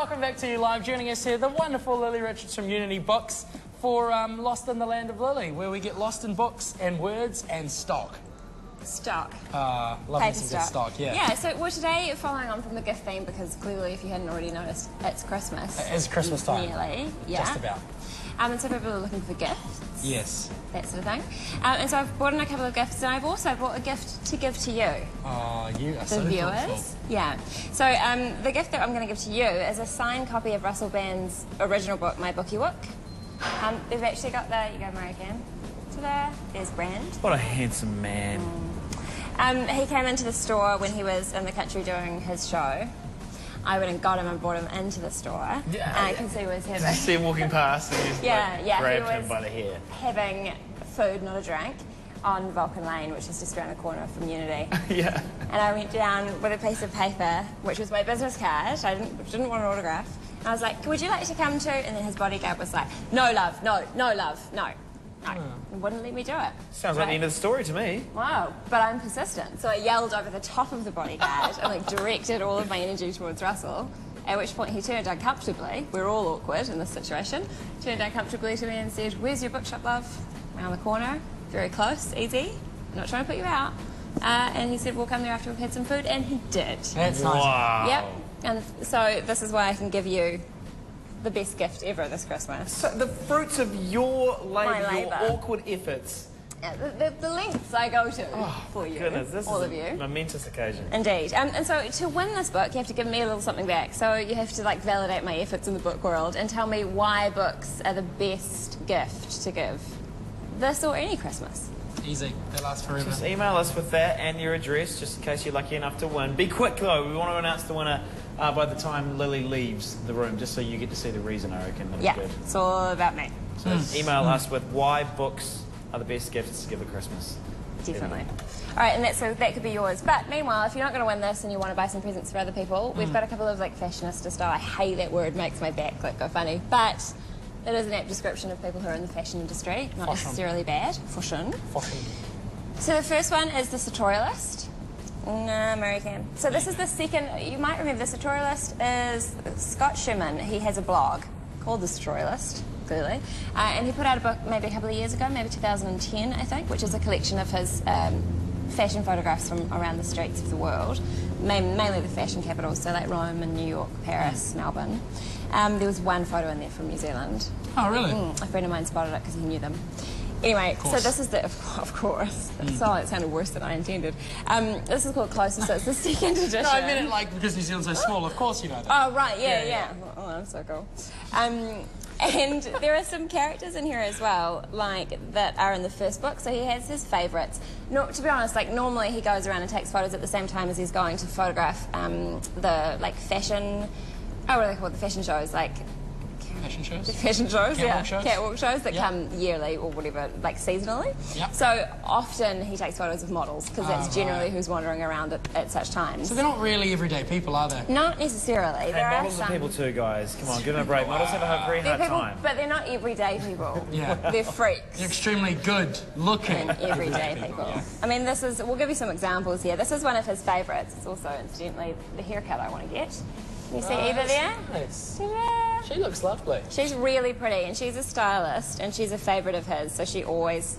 welcome back to you live. Joining us here, the wonderful Lily Richards from Unity Books for Lost in the Land of Lily, where we get lost in books and words and stock. Stock. Love me some good stock, yeah. Yeah, so well, today, following on from the gift theme, because clearly, if you hadn't already noticed, it's Christmas. It is Christmas time. Nearly, yeah. Just about. And so people are looking for gifts. Yes. That sort of thing. And so I've brought in a couple of gifts, and I've also brought a gift to give to you. Oh, you are the so viewers. thoughtful. Yeah. So the gift that I'm going to give to you is a signed copy of Russell Band's original book, My Bookie Book. They've actually got the, you go Mary Cam, ta-da, there's Brand. What a handsome man. He came into the store when he was in the country doing his show. I went and got him and brought him into the store. Yeah. Because he was having... Did you see him walking past and you just grabbed him by the hair? Having food, not a drink, on Vulcan Lane, which is just around the corner from Unity. Yeah. And I went down with a piece of paper, which was my business card. I didn't want an autograph. And I was like, would you like to come to? And then his bodyguard was like, no, love, no, no, love, no. No, and wouldn't let me do it. Sounds like the end of the story to me. Wow, but I'm persistent. So I yelled over the top of the bodyguard and like directed all of my energy towards Russell, at which point he turned uncomfortably. We're all awkward in this situation. Turned uncomfortably to me and said, where's your bookshop, love? Around the corner, very close, easy. I'm not trying to put you out. And he said, we'll come there after we've had some food, and he did. That's nice. Wow. Yep, and so this is why I can give you the best gift ever this Christmas. So the fruits of your labour, your labour. awkward efforts. Yeah, the lengths I go to for you, Goodness, this all is of you. a momentous occasion. Indeed. And so to win this book, you have to give me a little something back. So you have to like validate my efforts in the book world and tell me why books are the best gift to give this or any Christmas. Easy. They last forever. Just email us with that and your address, just in case you're lucky enough to win. Be quick though, we want to announce the winner by the time Lily leaves the room, just so you get to see the reason, I reckon. That'll be good. It's all about me. So email us with why books are the best gifts to give at Christmas. Definitely. All right, and so that could be yours. But meanwhile, if you're not going to win this and you want to buy some presents for other people, we've got a couple of like fashionista style. I hate that word; makes my back like go funny. But it is an apt description of people who are in the fashion industry, not necessarily bad. Fashion. So the first one is the Sartorialist. Mary Cam. So this is the second. You might remember the Sartorialist is Scott Schuman. He has a blog called the Sartorialist, clearly, and he put out a book maybe a couple of years ago, maybe 2010, I think, which is a collection of his fashion photographs from around the streets of the world, mainly the fashion capitals, so like Rome and New York, Paris, Melbourne. There was one photo in there from New Zealand. Oh, really? A friend of mine spotted it because he knew them. Anyway, so this is the, of course, so it sounded worse than I intended. This is called Closer, so it's the second edition. No, I meant it like because New Zealand's so small, of course you know that. Oh, right, yeah. Oh, that's so cool. And there are some characters in here as well, like, that are in the first book, so he has his favourites. No, to be honest, like, normally he goes around and takes photos at the same time as he's going to photograph the, like, fashion, what are they called, the fashion shows, like... Fashion shows? The fashion shows, Catwalk shows? Catwalk shows that come yearly or whatever, like seasonally. Yep. So often he takes photos of models because that's generally who's wandering around at such times. So they're not really everyday people, are they? Not necessarily. Hey, there models are some... are people too, guys. Come on, give them a break. Models have a very hard people, time. but they're not everyday people. Yeah. They're freaks. They're extremely good looking. And everyday people. Yeah. I mean, this is, we'll give you some examples here. This is one of his favourites. It's also, incidentally, the haircut I want to get. Can you see Eva there? Nice. Ta-da! She looks lovely. She's really pretty, and she's a stylist, and she's a favourite of his, so he always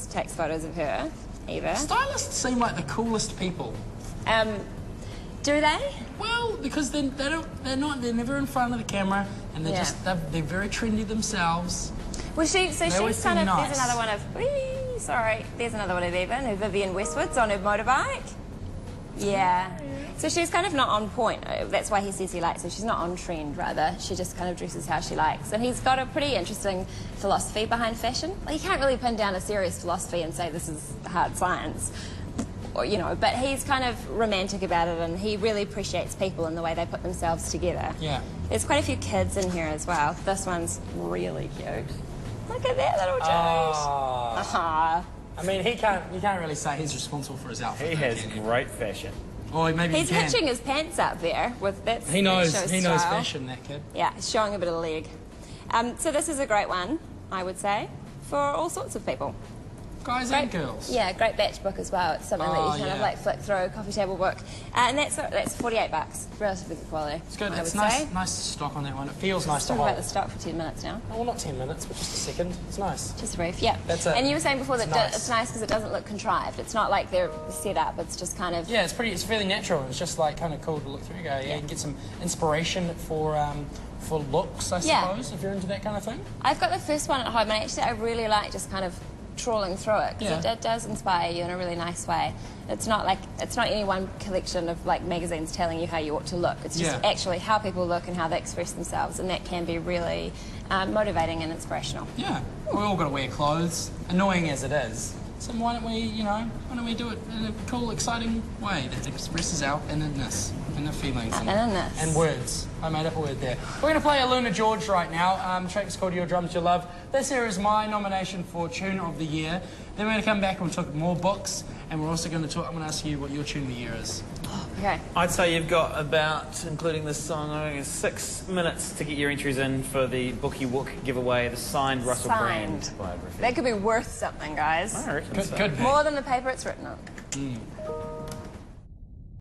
takes photos of her, Eva. Stylists seem like the coolest people. Do they? Well, because they're never in front of the camera, and they're they're very trendy themselves. Well, she's kind of, nice. there's another one of, there's another one of Eva, and Vivian Westwood's on her motorbike. Yeah. So she's kind of not on point. That's why he says he likes her. She's not on trend, rather. She just kind of dresses how she likes. And he's got a pretty interesting philosophy behind fashion. Like, you can't really pin down a serious philosophy and say this is hard science, or, you know, but he's kind of romantic about it, and he really appreciates people and the way they put themselves together. Yeah. There's quite a few kids in here as well. This one's really cute. Look at that little dude. I mean, you can't really say he's responsible for his outfit. He has great fashion. Or maybe he's hitching his pants up there with that. He knows style. fashion, that kid. Yeah, he's showing a bit of leg. So this is a great one, I would say, for all sorts of people. guys and girls. Yeah, great batch book as well. It's something that you kind of like flick through, coffee table book. And that's $48, relatively good quality. It's good. I It's would say. nice stock on that one. It feels nice to Talk hold. about the stock for 10 minutes now. Oh, well, not 10 minutes, but just a second. It's nice. Just a brief, yeah. That's it. And you were saying before that It's it's nice because it doesn't look contrived. It's not like they're set up. It's just kind of... Yeah, it's fairly natural. It's just like kind of cool to look through. Yeah, you can get some inspiration for looks, I suppose, if you're into that kind of thing. I've got the first one at home, and actually I really like just kind of trawling through it because it does inspire you in a really nice way. It's not any one collection of like magazines telling you how you ought to look. It's just actually how people look and how they express themselves, and that can be really motivating and inspirational. Yeah, we all got to wear clothes, annoying as it is. So why don't we do it in a cool, exciting way that expresses our innerness, inner feelings and words. I made up a word there. We're going to play Aluna George right now. The track is called Your Drums, Your Love. This here is my nomination for Tune of the Year. Then we're going to come back and we'll talk more books, and we're also going to talk, I'm going to ask you what your Tune of the Year is. Okay. I'd say you've got about, including this song, I think it's 6 minutes to get your entries in for the Bookie Wook giveaway, the signed Russell Brand biography. That could be worth something, guys. I reckon so. Could be. More than the paper it's written on.